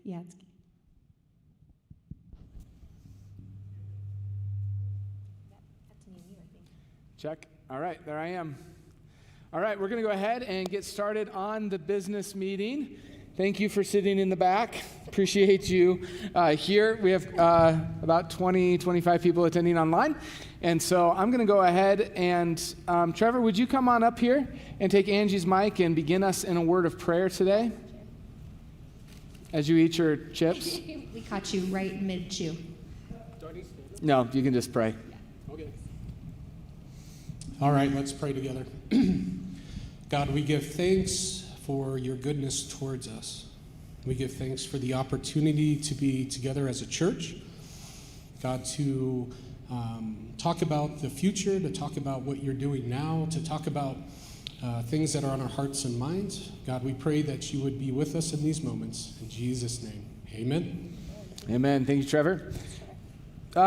Yeah, it's that's me and you, I think. Check. All right, there I am. All right, we're going to go ahead and get started on the business meeting. Thank you for sitting in the back. Appreciate you here. We have about 20, 25 people attending online. And so I'm going to go ahead and, Trevor, would you come on up here and take Angie's mic and begin us in a word of prayer today as you eat your chips? We caught you right mid-chew. No, you can just pray. Yeah. Okay. All right, let's pray together. God, we give thanks for your goodness towards us. We give thanks for the opportunity to be together as a church. God, to talk about the future, to talk about what you're doing now, to talk about things that are on our hearts and minds. God, we pray that you would be with us in these moments. In Jesus' name, amen. Amen. Thank you, Trevor.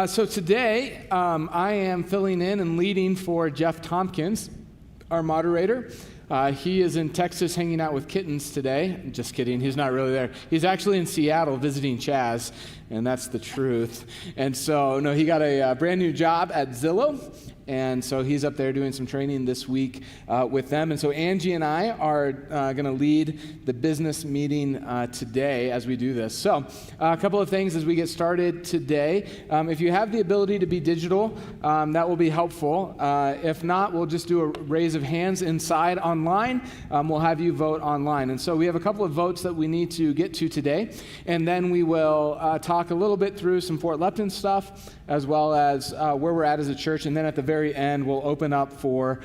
So today, I am filling in and leading for Jeff Tompkins, our moderator. He is in Texas hanging out with kittens today. Just kidding, he's not really there. He's actually in Seattle visiting Chaz, and that's the truth. And so, no, he got a brand new job at Zillow, and so he's up there doing some training this week with them. And so Angie and I are going to lead the business meeting today as we do this. So a couple of things as we get started today. If you have the ability to be digital, that will be helpful. If not, we'll just do a raise of hands inside online. We'll have you vote online. And so we have a couple of votes that we need to get to today. And then we will talk a little bit through some Fort Lupton stuff, as well as where we're at as a church. And then at the very end, we'll open up for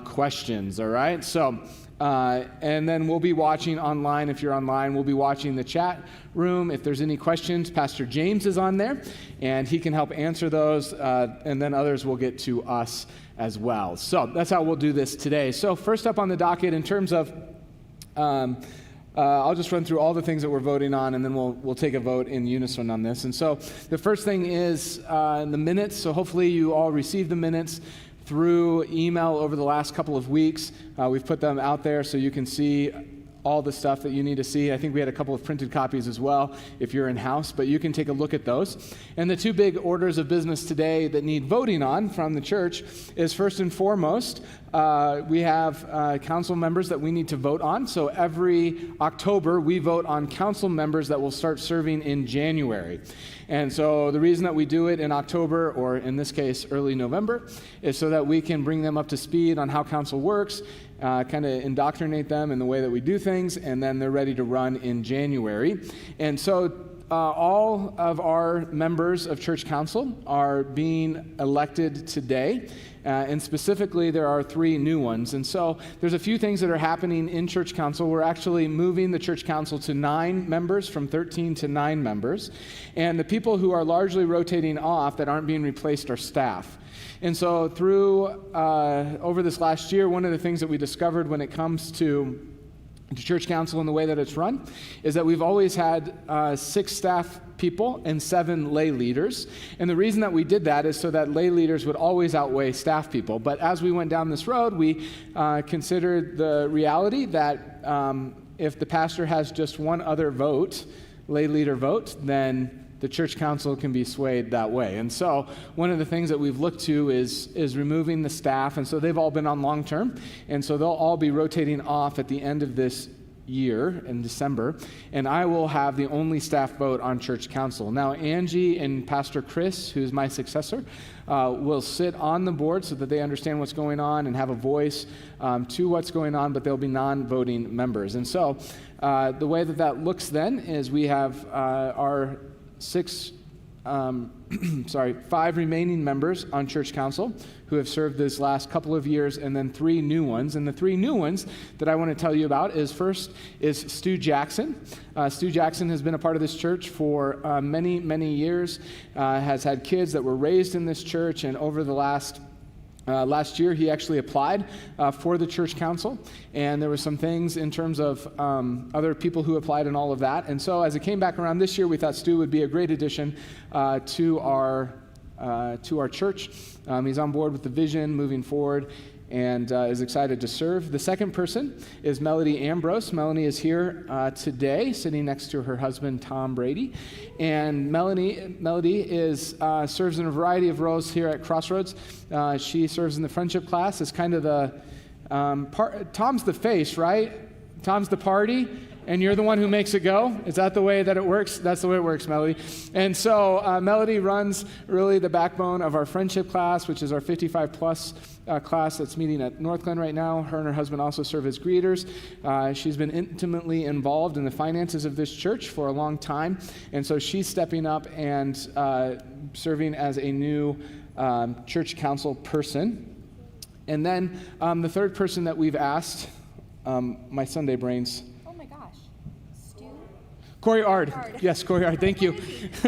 questions, all right? So, and then we'll be watching online. If you're online, we'll be watching the chat room. If there's any questions, Pastor James is on there, and he can help answer those, and then others will get to us as well. So that's how we'll do this today. So first up on the docket, in terms of I'll just run through all the things that we're voting on, and then we'll take a vote in unison on this. And so the first thing is the minutes. So hopefully you all received the minutes through email over the last couple of weeks. We've put them out there so you can see all the stuff that you need to see. I think we had a couple of printed copies as well if you're in-house, but you can take a look at those. And the two big orders of business today that need voting on from the church is, first and foremost, we have council members that we need to vote on. So every October, we vote on council members that will start serving in January. And so the reason that we do it in October, or in this case, early November, is so that we can bring them up to speed on how council works, kind of indoctrinate them in the way that we do things, and then they're ready to run in January. And so all of our members of church council are being elected today. And specifically, there are 3 new ones. And so there's a few things that are happening in church council. We're actually moving the church council to 9 members, from 13 to 9 members. And the people who are largely rotating off that aren't being replaced are staff. And so through over this last year, one of the things that we discovered when it comes to the church council and the way that it's run is that we've always had 6 staff people and 7 lay leaders. And the reason that we did that is so that lay leaders would always outweigh staff people. But as we went down this road, we considered the reality that if the pastor has just one other vote, lay leader vote, then the church council can be swayed that way. And so one of the things that we've looked to is removing the staff. And so they've all been on long term. And so they'll all be rotating off at the end of this year in December. And I will have the only staff vote on church council. Now, Angie and Pastor Chris, who's my successor, will sit on the board so that they understand what's going on and have a voice to what's going on, but they'll be non-voting members. And so the way that looks then is we have our 5 remaining members on church council who have served this last couple of years, and then 3 new ones. And the 3 new ones that I want to tell you about is first is Stu Jackson. Stu Jackson has been a part of this church for many, many years, has had kids that were raised in this church, and over the last year, he actually applied for the church council, and there were some things in terms of other people who applied and all of that. And so as it came back around this year, we thought Stu would be a great addition to our church. He's on board with the vision moving forward and is excited to serve. The second person is Melody Ambrose. Melanie is here today, sitting next to her husband, Tom Brady. And Melody serves in a variety of roles here at Crossroads. She serves in the friendship class as kind of the, Tom's the face, right? Tom's the party, and you're the one who makes it go. Is that the way that it works? That's the way it works, Melody. And so Melody runs really the backbone of our friendship class, which is our 55-plus class that's meeting at Northglenn right now. Her and her husband also serve as greeters. She's been intimately involved in the finances of this church for a long time, and so she's stepping up and serving as a new church council person. And then the third person that we've asked, my Sunday brains. Corey Ard. Yes, Corey Ard. Thank you.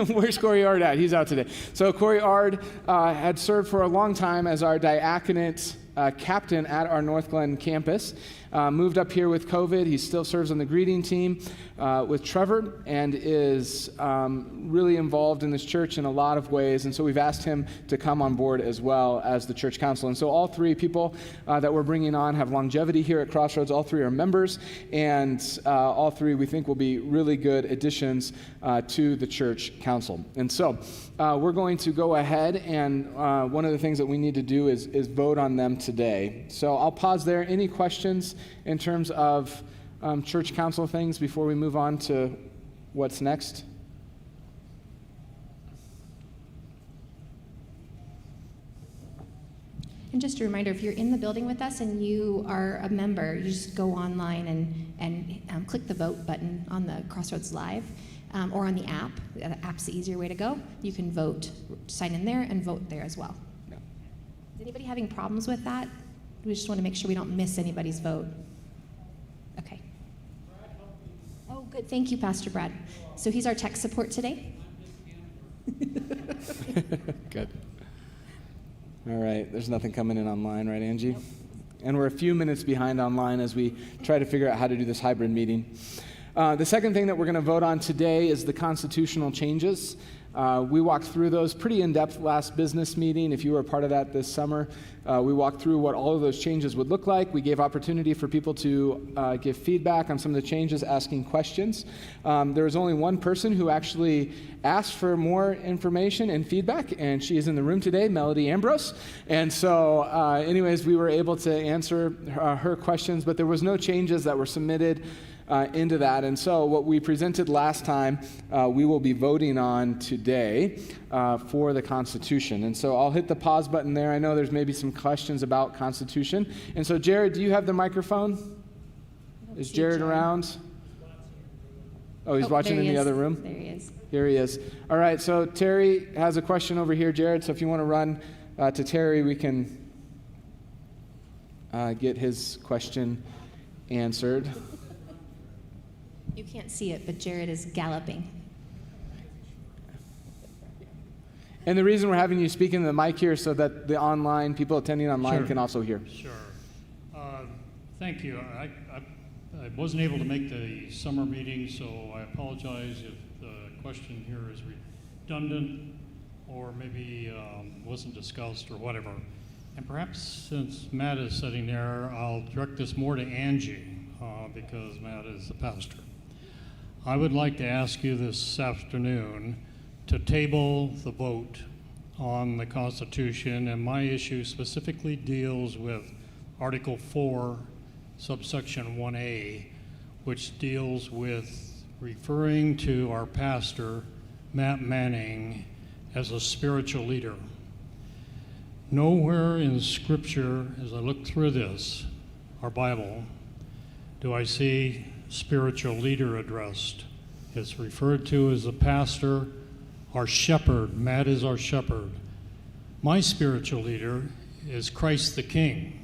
Where's Corey Ard at? He's out today. So Corey Ard had served for a long time as our diaconate captain at our Northglenn campus. Moved up here with COVID. He still serves on the greeting team with Trevor and is really involved in this church in a lot of ways. And so we've asked him to come on board as well as the church council. And so all 3 people that we're bringing on have longevity here at Crossroads. All 3 are members, and all 3 we think will be really good additions to the church council. And so we're going to go ahead, and one of the things that we need to do is vote on them today. So I'll pause there. Any questions in terms of church council things before we move on to what's next? And just a reminder, if you're in the building with us and you are a member, you just go online and click the vote button on the Crossroads Live or on the app. The app's the easier way to go. You can vote, sign in there, and vote there as well. Yeah. Is anybody having problems with that? We just want to make sure we don't miss anybody's vote. Okay. Oh, good. Thank you, Pastor Brad. So he's our tech support today? Good. All right. There's nothing coming in online, right, Angie? Nope. And we're a few minutes behind online as we try to figure out how to do this hybrid meeting. The second thing that we're going to vote on today is the constitutional changes. We walked through those pretty in-depth last business meeting. If you were a part of that this summer, we walked through what all of those changes would look like. We gave opportunity for people to give feedback on some of the changes, asking questions. There was only one person who actually asked for more information and feedback, and she is in the room today, Melody Ambrose. And so anyways, we were able to answer her questions, but there was no changes that were submitted into that. And so what we presented last time, we will be voting on today for the Constitution. And so I'll hit the pause button there. I know there's maybe some questions about Constitution. And so Jared, do you have the microphone? Is Jared around? Oh, he's watching in the other room? There he is. Here he is. All right, so Terry has a question over here, Jared. So if you want to run to Terry, we can get his question answered. You can't see it, but Jared is galloping. And the reason we're having you speak into the mic here so that the online, people attending online can also hear. Sure. Thank you. I wasn't able to make the summer meeting, so I apologize if the question here is redundant or maybe wasn't discussed or whatever. And perhaps since Matt is sitting there, I'll direct this more to Angie because Matt is the pastor. I would like to ask you this afternoon to table the vote on the Constitution, and my issue specifically deals with Article 4, subsection 1A, which deals with referring to our pastor, Matt Manning, as a spiritual leader. Nowhere in Scripture, as I look through this, our Bible, do I see spiritual leader addressed. It's referred to as a pastor, our shepherd. Matt is our shepherd. My spiritual leader is Christ the King.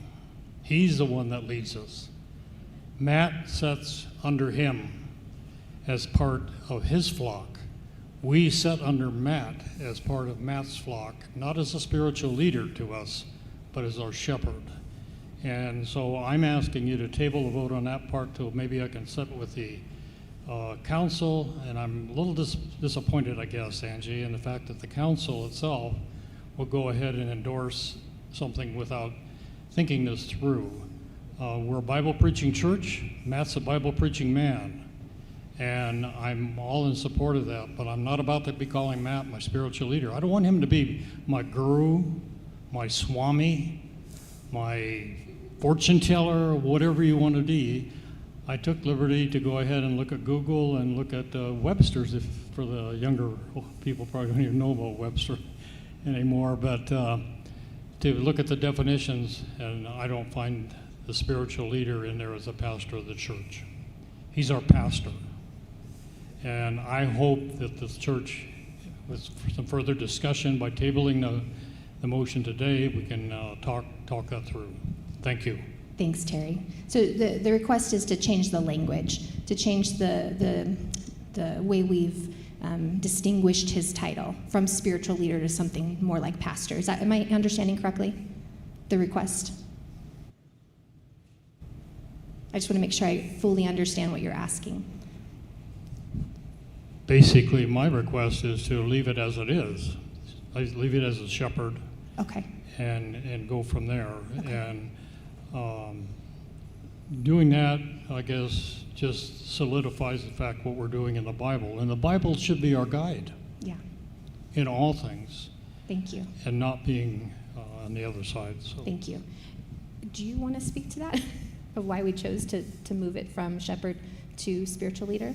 He's the one that leads us. Matt sits under him as part of his flock. We sit under Matt as part of Matt's flock, not as a spiritual leader to us, but as our shepherd. And so I'm asking you to table the vote on that part till maybe I can sit with the council. And I'm a little disappointed, I guess, Angie, in the fact that the council itself will go ahead and endorse something without thinking this through. We're a Bible-preaching church. Matt's a Bible-preaching man. And I'm all in support of that, but I'm not about to be calling Matt my spiritual leader. I don't want him to be my guru, my swami, my fortune teller, whatever you want to be. I took liberty to go ahead and look at Google and look at Webster's, if for the younger people probably don't even know about Webster anymore, but to look at the definitions, and I don't find the spiritual leader in there as a pastor of the church. He's our pastor. And I hope that the church, with some further discussion by tabling the motion today, we can talk that through. Thank you. Thanks, Terry. So the request is to change the language, to change the way we've distinguished his title from spiritual leader to something more like pastor. Am I understanding correctly, the request? I just want to make sure I fully understand what you're asking. Basically, my request is to leave it as it is. I leave it as a shepherd. Okay. And go from there. Okay. And doing that, I guess, just solidifies the fact what we're doing in the Bible. And the Bible should be our guide. Yeah. In all things. Thank you. And not being on the other side. So. Thank you. Do you want to speak to that? Of why we chose to move it from shepherd to spiritual leader?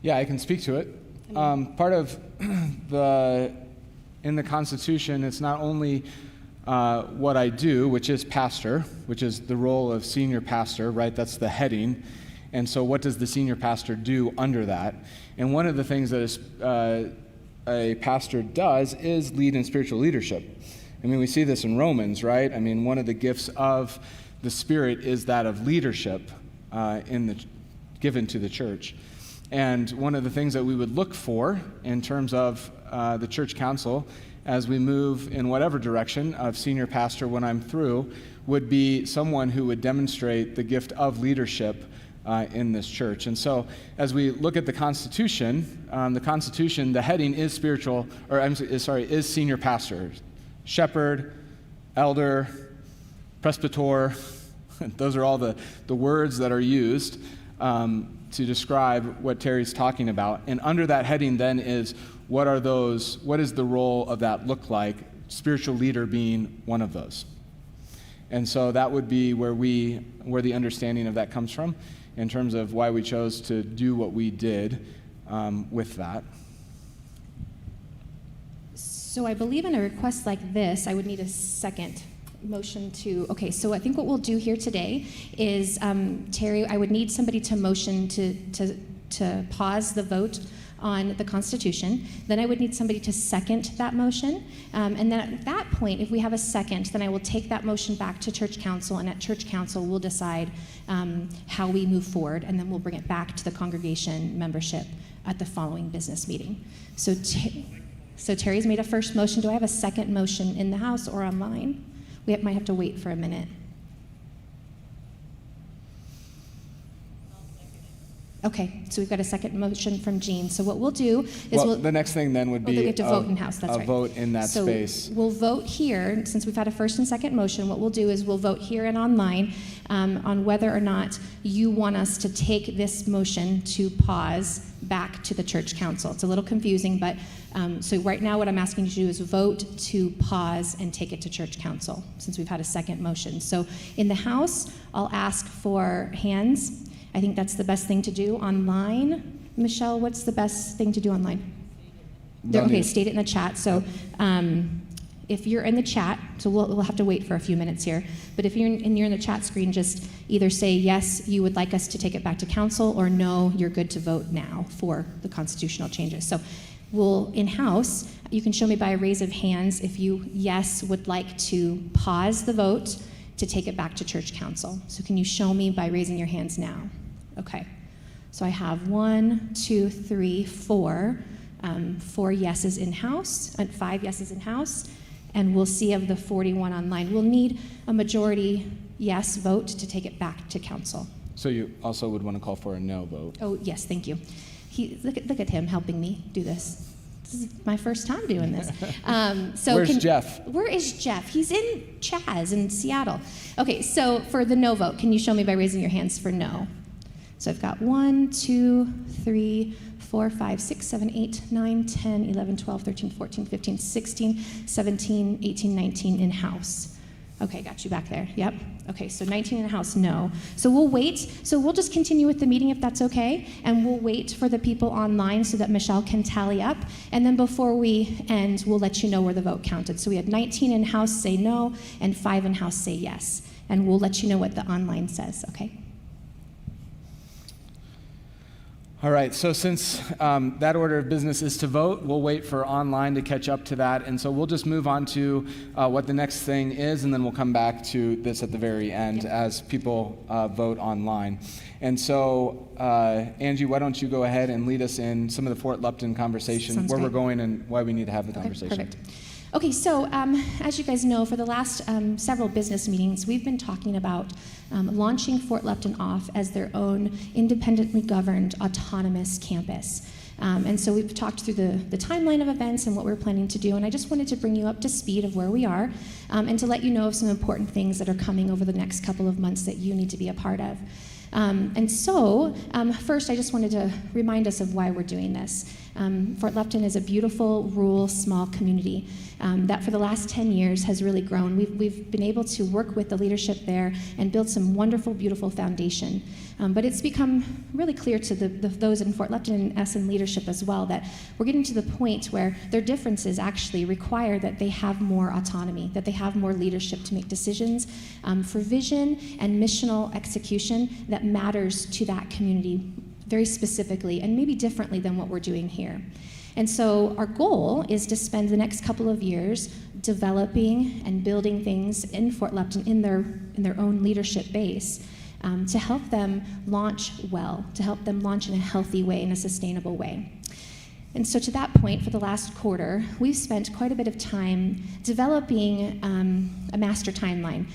Yeah, I can speak to it. Part of in the Constitution, it's not only what I do, which is pastor, which is the role of senior pastor, right? That's the heading. And so what does the senior pastor do under that? And one of the things that a pastor does is lead in spiritual leadership. I mean, we see this in Romans, right? I mean, one of the gifts of the Spirit is that of leadership given to the church. And one of the things that we would look for in terms of the church council as we move in whatever direction of senior pastor when I'm through would be someone who would demonstrate the gift of leadership in this church. And so as we look at the Constitution, the heading is is senior pastor, shepherd, elder, presbyter. Those are all the words that are used to describe what Terry's talking about. And under that heading then is what is the role of that look like, spiritual leader being one of those. And so that would be where the understanding of that comes from in terms of why we chose to do what we did with that. So I believe in a request like this, I would need a second motion to, okay, so I think what we'll do here today is, Terry, I would need somebody to motion to pause the vote on the Constitution. Then I would need somebody to second that motion. And then at that point, if we have a second, then I will take that motion back to Church Council, and at Church Council, we'll decide how we move forward, and then we'll bring it back to the congregation membership at the following business meeting. So Terry's made a first motion. Do I have a second motion in the house or online? We might have to wait for a minute. Okay, so we've got a second motion from Jean. So what we'll do is Well, the next thing then would be we have to vote in-house, that's a right. vote in that So space. we'll vote here, since we've had a first and second motion, what we'll do is we'll vote here and online on whether or not you want us to take this motion to pause back to the church council. It's a little confusing, but so right now what I'm asking you to do is vote to pause and take it to church council, since we've had a second motion. So in the House, I'll ask for hands. I think that's the best thing to do. Online, Michelle, what's the best thing to do online? Okay, state it in the chat. So if you're in the chat, so we'll have to wait for a few minutes here, but if you're in the chat screen, just either say yes, you would like us to take it back to council, or no, you're good to vote now for the constitutional changes. So we'll, in-house, you can show me by a raise of hands if you, yes, would like to pause the vote to take it back to church council. So can you show me by raising your hands now? Okay, so I have 1, 2, 3, 4, 4 yeses in-house, and 5 yeses in-house, and we'll see of the 41 online. We'll need a majority yes vote to take it back to council. So you also would want to call for a no vote. Oh, yes, thank you. Look at him helping me do this. This is my first time doing this. Where's Jeff? Where is Jeff? He's in Chaz in Seattle. Okay, so for the no vote, can you show me by raising your hands for no? So I've got 1, 2, 3, 4, 5, 6, 7, 8, 9, 10, 11, 12, 13, 14, 15, 16, 17, 18, 19 in-house. Okay, got you back there. Yep. Okay, so 19 in-house, no. So we'll wait. So we'll just continue with the meeting if that's okay, and we'll wait for the people online so that Michelle can tally up. And then before we end, we'll let you know where the vote counted. So we had 19 in-house say no, and 5 in-house say yes. And we'll let you know what the online says, okay? All right, so since that order of business is to vote, we'll wait for online to catch up to that. And so we'll just move on to what the next thing is, and then we'll come back to this at the very end as people vote online. And so, Angie, why don't you go ahead and lead us in some of the Fort Lupton conversation, Sounds where great. we're going and why we need to have the conversation. Perfect. Okay, so as you guys know, for the last several business meetings, we've been talking about launching Fort Lupton off as their own independently governed, autonomous campus. And so we've talked through the timeline of events and what we're planning to do, and I just wanted to bring you up to speed of where we are and to let you know of some important things that are coming over the next couple of months that you need to be a part of. And so, first, I just wanted to remind us of why we're doing this. Fort Lupton is a beautiful, rural, small community that for the last 10 years has really grown. We've been able to work with the leadership there and build some wonderful, beautiful foundation. But it's become really clear to those in Fort Lupton and us in leadership as well that we're getting to the point where their differences actually require that they have more autonomy, that they have more leadership to make decisions for vision and missional execution that matters to that community very specifically and maybe differently than what we're doing here. And so our goal is to spend the next couple of years developing and building things in Fort Lupton in their own leadership base to help them launch well, to help them launch in a healthy way, in a sustainable way. And so to that point, for the last quarter, we've spent quite a bit of time developing a master timeline.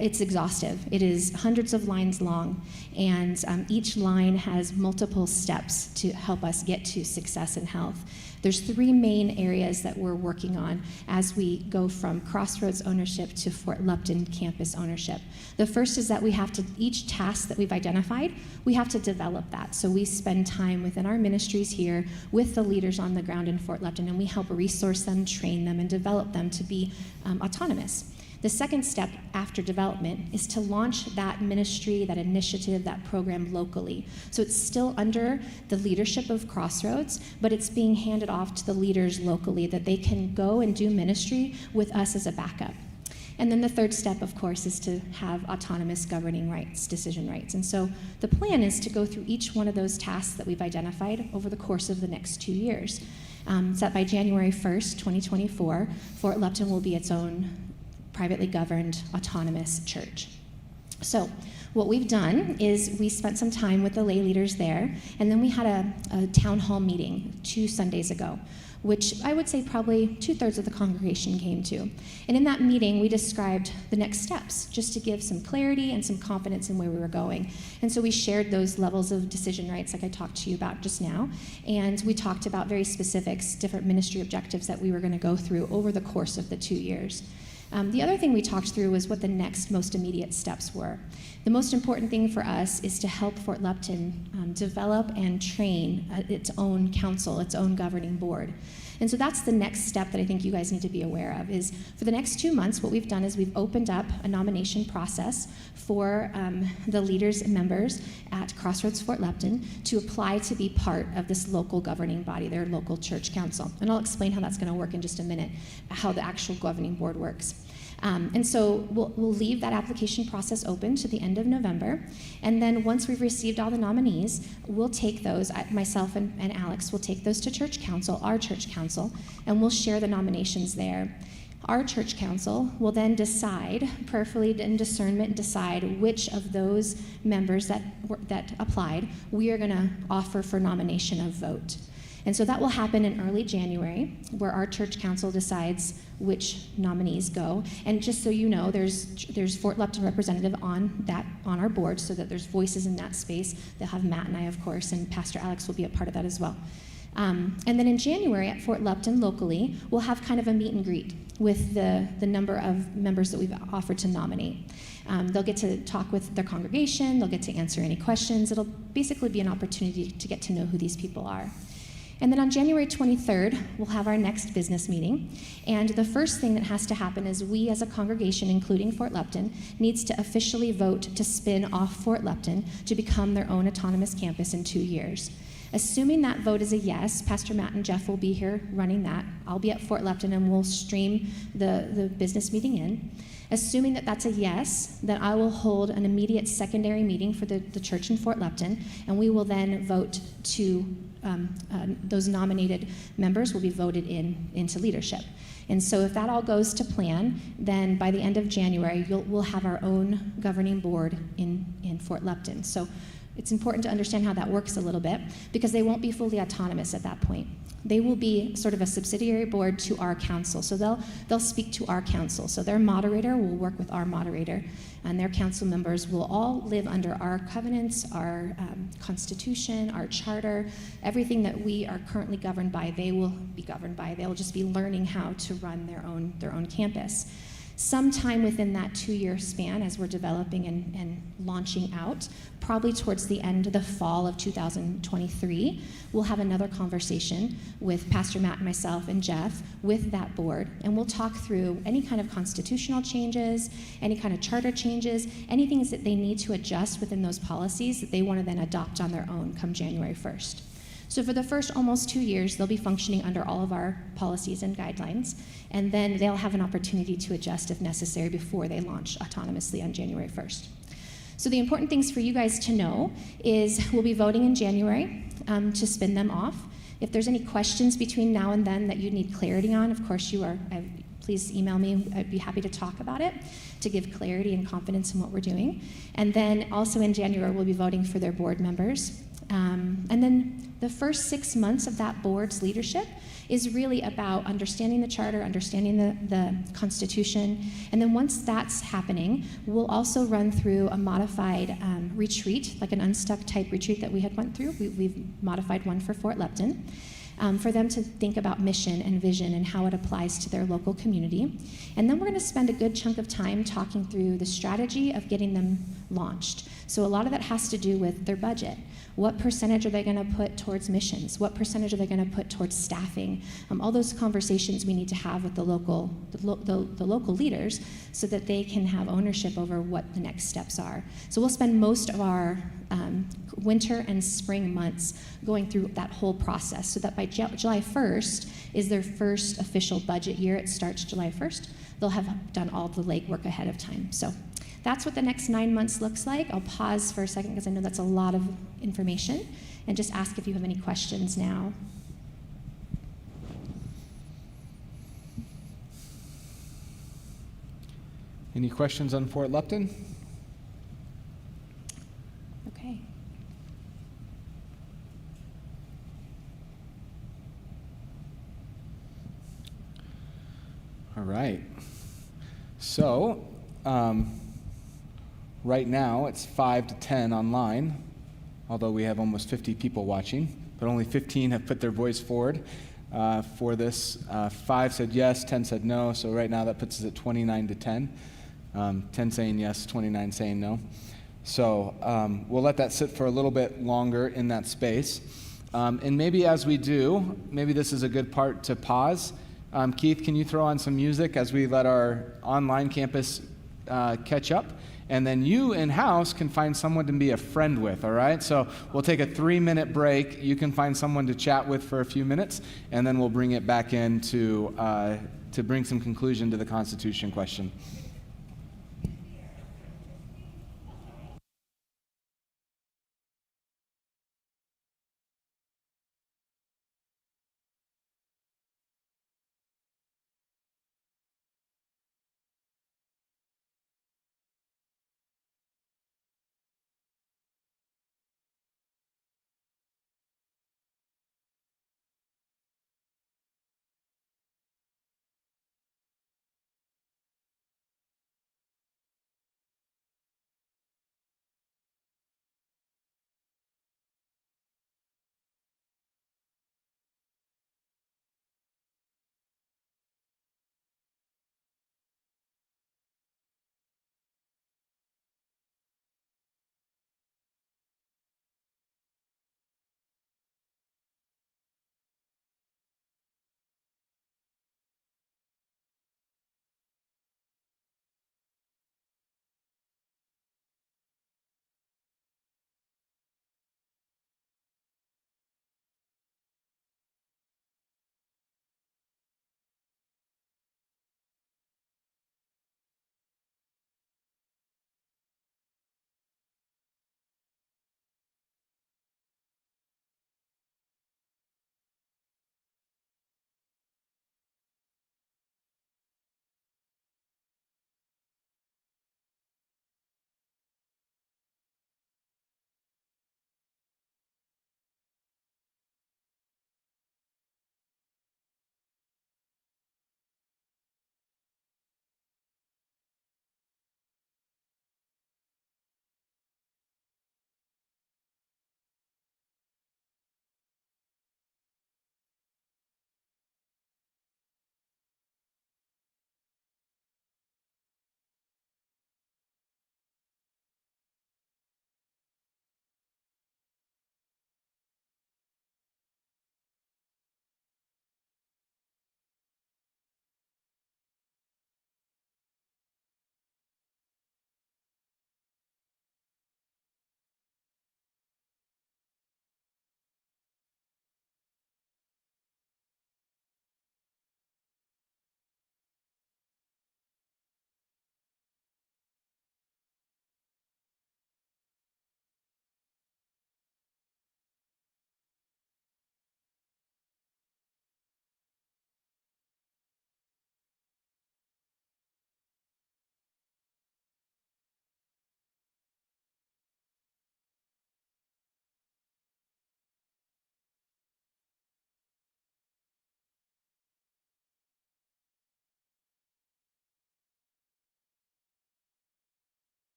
It's exhaustive. It is hundreds of lines long, and each line has multiple steps to help us get to success and health. There's 3 main areas that we're working on as we go from Crossroads ownership to Fort Lupton campus ownership. The first is that we have to, each task that we've identified, we have to develop that. So we spend time within our ministries here with the leaders on the ground in Fort Lupton, and we help resource them, train them, and develop them to be autonomous. The second step after development is to launch that ministry, that initiative, that program locally. So it's still under the leadership of Crossroads, but it's being handed off to the leaders locally that they can go and do ministry with us as a backup. And then the third step, of course, is to have autonomous governing rights, decision rights. And so the plan is to go through each one of those tasks that we've identified over the course of the next 2 years. So that by January 1st, 2024, Fort Lupton will be its own privately governed, autonomous church. So what we've done is we spent some time with the lay leaders there, and then we had a town hall meeting 2 Sundays ago, which I would say probably 2/3 of the congregation came to. And in that meeting, we described the next steps, just to give some clarity and some confidence in where we were going. And so we shared those levels of decision rights like I talked to you about just now, and we talked about very specifics, different ministry objectives that we were going to go through over the course of the 2 years. The other thing we talked through was what the next most immediate steps were. The most important thing for us is to help Fort Lupton develop and train its own council, its own governing board. And so that's the next step that I think you guys need to be aware of, is for the next 2 months, what we've done is we've opened up a nomination process for the leaders and members at Crossroads Fort Lupton to apply to be part of this local governing body, their local church council. And I'll explain how that's going to work in just a minute, how the actual governing board works. And so we'll leave that application process open to the end of November. And then once we've received all the nominees, we'll take those, myself and Alex will take those to church council, our church council, and we'll share the nominations there. Our church council will then decide, prayerfully in discernment, decide which of those members that applied we are going to offer for nomination of vote. And so that will happen in early January, where our church council decides which nominees go. And just so you know, there's Fort Lupton representative on our board, so that there's voices in that space. They'll have Matt and I, of course, and Pastor Alex will be a part of that as well. And then in January at Fort Lupton locally, we'll have kind of a meet and greet with the number of members that we've offered to nominate. They'll get to talk with their congregation, they'll get to answer any questions. It'll basically be an opportunity to get to know who these people are. And then on January 23rd, we'll have our next business meeting. And the first thing that has to happen is we as a congregation, including Fort Lupton, needs to officially vote to spin off Fort Lupton to become their own autonomous campus in 2 years. Assuming that vote is a yes, Pastor Matt and Jeff will be here running that. I'll be at Fort Lupton and we'll stream the business meeting in. Assuming that that's a yes, then I will hold an immediate secondary meeting for the church in Fort Lupton, and we will then vote to, those nominated members will be voted into leadership. And so if that all goes to plan, then by the end of January, we'll have our own governing board in Fort Lupton. So it's important to understand how that works a little bit, because they won't be fully autonomous at that point. They will be sort of a subsidiary board to our council. So they'll speak to our council. So their moderator will work with our moderator, and their council members will all live under our covenants, our constitution, our charter. Everything that we are currently governed by, they will be governed by. They'll just be learning how to run their own campus. Sometime within that 2-year span, as we're developing and launching out, probably towards the end of the fall of 2023, we'll have another conversation with Pastor Matt and myself and Jeff with that board, and we'll talk through any kind of constitutional changes, any kind of charter changes, anything that they need to adjust within those policies that they want to then adopt on their own come January 1st. So for the first almost 2 years, they'll be functioning under all of our policies and guidelines, and then they'll have an opportunity to adjust if necessary before they launch autonomously on January 1st. So the important things for you guys to know is we'll be voting in January to spin them off. If there's any questions between now and then that you need clarity on, of course please email me. I'd be happy to talk about it, to give clarity and confidence in what we're doing. And then also in January, we'll be voting for their board members. And then the first 6 months of that board's leadership is really about understanding the charter, understanding the Constitution. And then once that's happening, we'll also run through a modified retreat, like an Unstuck type retreat that we had went through. We've modified one for Fort Lupton. For them to think about mission and vision and how it applies to their local community. And then we're going to spend a good chunk of time talking through the strategy of getting them launched. So a lot of that has to do with their budget. What percentage are they going to put towards missions? What percentage are they going to put towards staffing? All those conversations we need to have with the local leaders so that they can have ownership over what the next steps are. So we'll spend most of our winter and spring months going through that whole process so that by July 1st is their first official budget year. It starts July 1st. They'll have done all the legwork ahead of time. So that's what the next 9 months looks like. I'll pause for a second because I know that's a lot of information, and just ask if you have any questions now. Any questions on Fort Lupton? Okay. right. So, right now it's 5 to 10 online, although we have almost 50 people watching, but only 15 have put their voice forward for this. 5 said yes, 10 said no, so right now that puts us at 29 to 10. 10 saying yes, 29 saying no. So we'll let that sit for a little bit longer in that space. And maybe as we do, maybe this is a good part to pause. Keith, can you throw on some music as we let our online campus catch up? And then you in-house can find someone to be a friend with, all right? So we'll take a 3-minute break. You can find someone to chat with for a few minutes, and then we'll bring it back in to bring some conclusion to the Constitution question.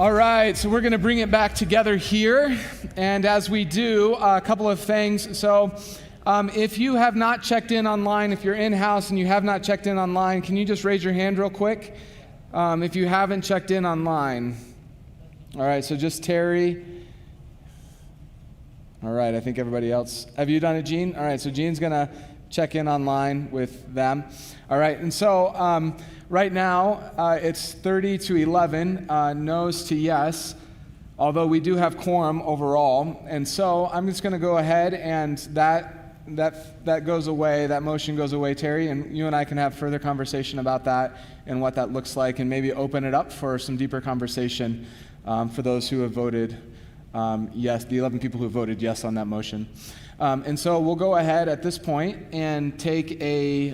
All right, so we're going to bring it back together here. And as we do, a couple of things. So if you have not checked in online, if you're in-house and you have not checked in online, can you just raise your hand real quick if you haven't checked in online? All right, so just Terry. All right, I think everybody else. Have you done it, Gene? All right, so Gene's going to check in online with them. All right, and so right now it's 30 to 11, no's to yes, although we do have quorum overall. And so I'm just going to go ahead and that goes away, that motion goes away, Terry, and you and I can have further conversation about that and what that looks like and maybe open it up for some deeper conversation for those who have voted yes, the 11 people who voted yes on that motion. And so we'll go ahead at this point and take a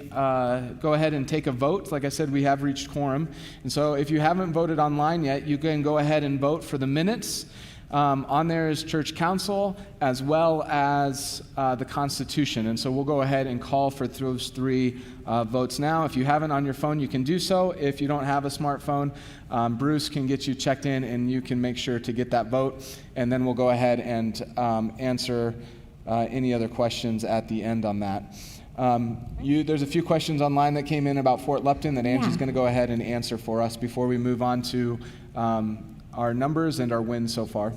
vote. Like I said, we have reached quorum. And so if you haven't voted online yet, you can go ahead and vote for the minutes. On there is church council as well as the Constitution. And so we'll go ahead and call for those three votes now. If you haven't on your phone, you can do so. If you don't have a smartphone, Bruce can get you checked in and you can make sure to get that vote. And then we'll go ahead and answer any other questions at the end on that. There's a few questions online that came in about Fort Lupton that Angie's going to go ahead and answer for us before we move on to our numbers and our wins so far.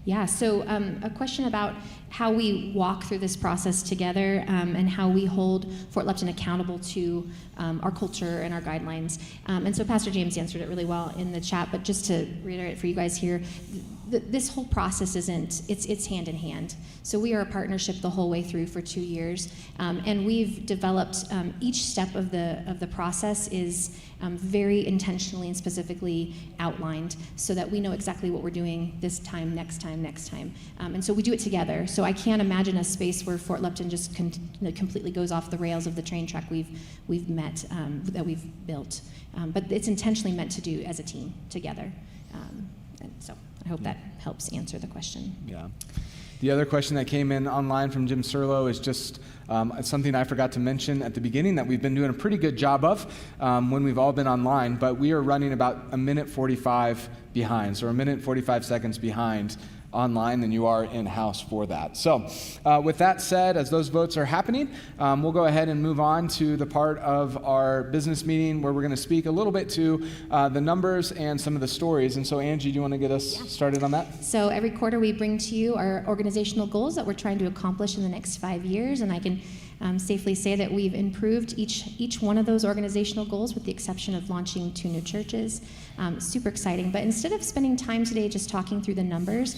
Yeah, so a question about how we walk through this process together and how we hold Fort Lupton accountable to our culture and our guidelines. And so Pastor James answered it really well in the chat, but just to reiterate for you guys here, this whole process it's hand in hand. So we are a partnership the whole way through for 2 years, and we've developed each step of the process is very intentionally and specifically outlined so that we know exactly what we're doing this time, next time. And so we do it together. So I can't imagine a space where Fort Lupton just completely goes off the rails of the train track we've met, that we've built. But it's intentionally meant to do as a team together. And so I hope that helps answer the question. Yeah. The other question that came in online from Jim Serlo is just something I forgot to mention at the beginning that we've been doing a pretty good job of when we've all been online, but we are running about 1:45 behind, so 1:45 seconds behind online than you are in-house for that. So with that said, as those votes are happening, we'll go ahead and move on to the part of our business meeting where we're going to speak a little bit to the numbers and some of the stories. And so Angie, do you want to get us started on that? So every quarter we bring to you our organizational goals that we're trying to accomplish in the next 5 years, and I can safely say that we've improved each one of those organizational goals with the exception of launching 2 new churches. Super exciting. But instead of spending time today just talking through the numbers,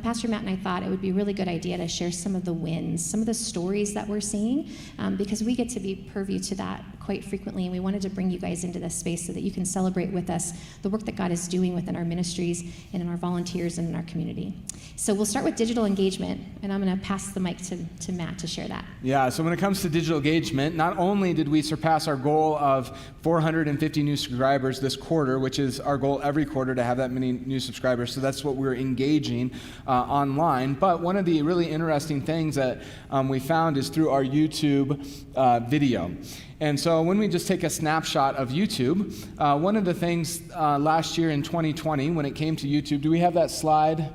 Pastor Matt and I thought it would be a really good idea to share some of the wins, some of the stories that we're seeing, because we get to be purview to that quite frequently, and we wanted to bring you guys into this space so that you can celebrate with us the work that God is doing within our ministries and in our volunteers and in our community. So we'll start with digital engagement, and I'm going to pass the mic to Matt to share that. Yeah, so when it comes to digital engagement, not only did we surpass our goal of 450 new subscribers this quarter, which is our goal every quarter to have that many new subscribers, so that's what we're engaging online, but one of the really interesting things that we found is through our YouTube video. And so when we just take a snapshot of YouTube, one of the things last year in 2020 when it came to YouTube, do we have that slide?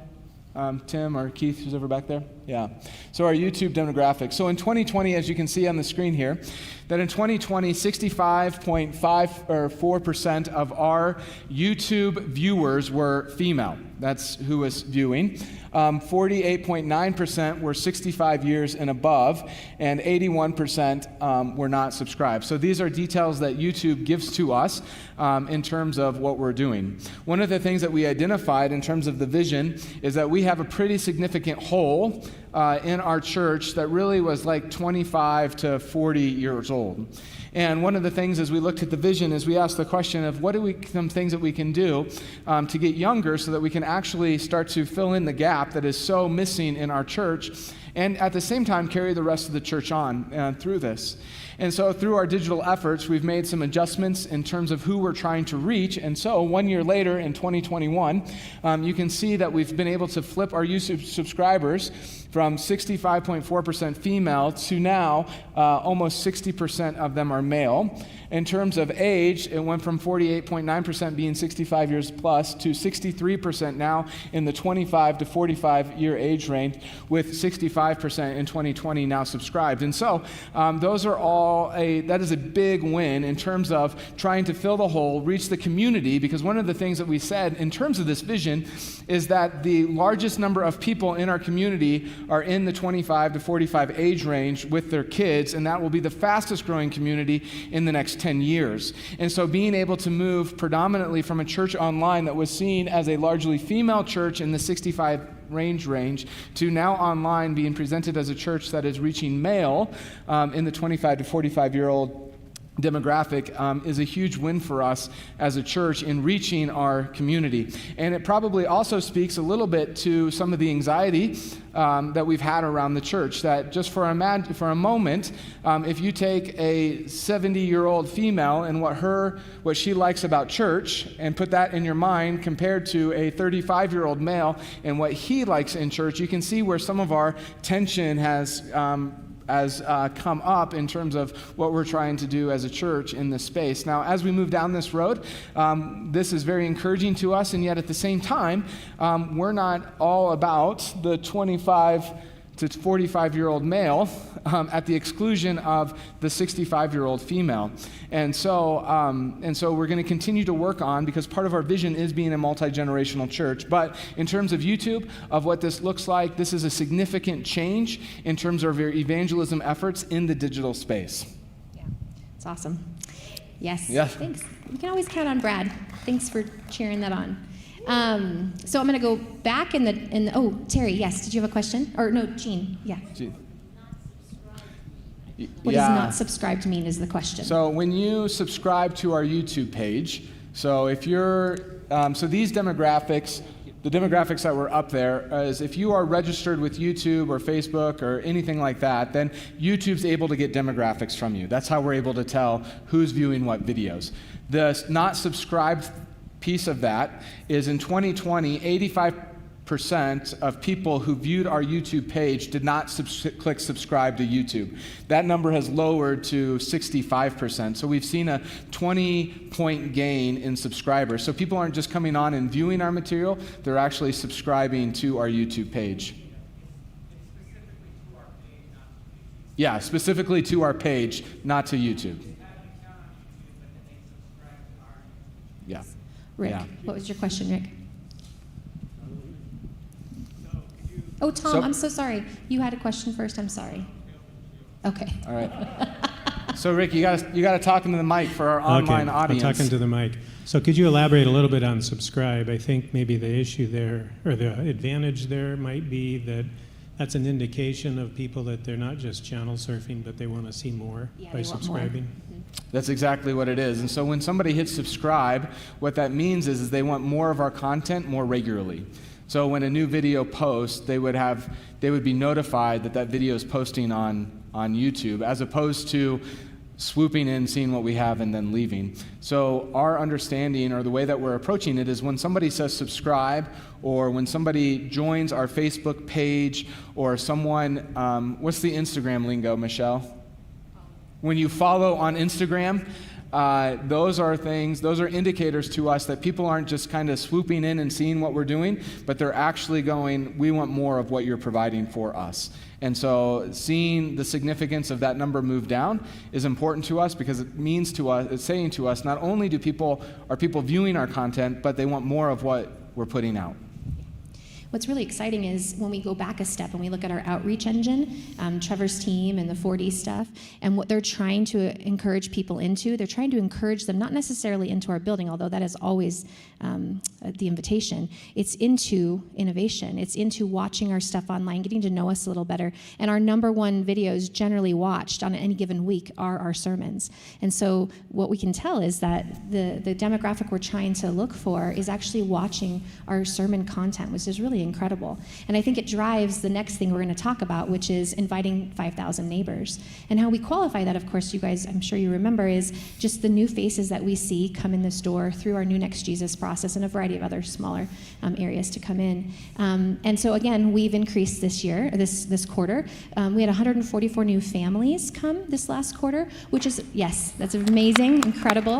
Tim or Keith, who's over back there? Yeah. So our YouTube demographics. So in 2020, as you can see on the screen here, that in 2020, 65.4% of our YouTube viewers were female. That's who was viewing. 48.9% were 65 years and above, and 81% were not subscribed. So these are details that YouTube gives to us in terms of what we're doing. One of the things that we identified in terms of the vision is that we have a pretty significant hole in our church that really was like 25 to 40 years old. And one of the things as we looked at the vision is we asked the question of some things that we can do to get younger so that we can actually start to fill in the gap that is so missing in our church and at the same time carry the rest of the church on through this. And so through our digital efforts, we've made some adjustments in terms of who we're trying to reach. And so 1 year later in 2021, you can see that we've been able to flip our YouTube subscribers from 65.4% female to now almost 60% of them are male. in terms of age, it went from 48.9% being 65 years plus to 63% now in the 25 to 45 year age range, with 65% in 2020 now subscribed. And so those are all that is a big win in terms of trying to fill the hole, reach the community, because one of the things that we said in terms of this vision is that the largest number of people in our community are in the 25 to 45 age range with their kids, and that will be the fastest growing community in the next 10 years. And so being able to move predominantly from a church online that was seen as a largely female church in the 65 range to now online being presented as a church that is reaching male in the 25 to 45-year-old demographic is a huge win for us as a church in reaching our community. And it probably also speaks a little bit to some of the anxiety that we've had around the church, that just for a moment, if you take a 70-year-old female and what she likes about church and put that in your mind compared to a 35-year-old male and what he likes in church, you can see where some of our tension has come up in terms of what we're trying to do as a church in this space. Now, as we move down this road, this is very encouraging to us, and yet at the same time, we're not all about the 25 to 45-year-old male at the exclusion of the 65-year-old female. And so we're going to continue to work on, because part of our vision is being a multi-generational church. But in terms of YouTube, of what this looks like, this is a significant change in terms of our evangelism efforts in the digital space. Yeah, it's awesome. Yes, Yeah. Thanks. You can always count on Brad. Thanks for cheering that on. So I'm going to go back oh, Terry, yes, did you have a question? Or no, Jean, yeah. What does not subscribed mean is the question. So when you subscribe to our YouTube page, so if you're, so these demographics, the demographics that were up there is if you are registered with YouTube or Facebook or anything like that, then YouTube's able to get demographics from you. That's how we're able to tell who's viewing what videos. The not subscribed piece of that is in 2020, 85% of people who viewed our YouTube page did not click subscribe to YouTube. That number has lowered to 65%. So we've seen a 20-point gain in subscribers. So people aren't just coming on and viewing our material, they're actually subscribing to our YouTube page. Yeah, specifically to our page, not to YouTube. Yeah. Rick, Yeah. What was your question, Rick? Oh, Tom, I'm so sorry. You had a question first. I'm sorry. Okay. All right. So, Rick, you got to talk into the mic for our online audience. I'm talking to the mic. So could you elaborate a little bit on subscribe? I think maybe the issue there, or the advantage there, might be that that's an indication of people that they're not just channel surfing, but they want to see more by subscribing. That's exactly what it is. And so when somebody hits subscribe, what that means is they want more of our content more regularly. So when a new video posts, they would be notified that video is posting on YouTube, as opposed to swooping in, seeing what we have, and then leaving. So our understanding, or the way that we're approaching it, is when somebody says subscribe, or when somebody joins our Facebook page, or someone, what's the Instagram lingo, Michelle? When you follow on Instagram, those are indicators to us that people aren't just kind of swooping in and seeing what we're doing, but they're actually going, we want more of what you're providing for us. And so seeing the significance of that number move down is important to us, because it means to us, it's saying to us, not only are people viewing our content, but they want more of what we're putting out. What's really exciting is when we go back a step and we look at our outreach engine, Trevor's team and the 4D stuff, and what they're trying to encourage people into. They're trying to encourage them not necessarily into our building, although that is always the invitation. It's into innovation. It's into watching our stuff online, getting to know us a little better. And our number one videos generally watched on any given week are our sermons. And so what we can tell is that the demographic we're trying to look for is actually watching our sermon content, which is really really incredible. And I think it drives the next thing we're going to talk about, which is inviting 5,000 neighbors. And how we qualify that, of course, you guys, I'm sure you remember, is just the new faces that we see come in this door through our New Next Jesus process and a variety of other smaller areas to come in. And so again, we've increased this year, this quarter. We had 144 new families come this last quarter, which is, yes, that's amazing, incredible.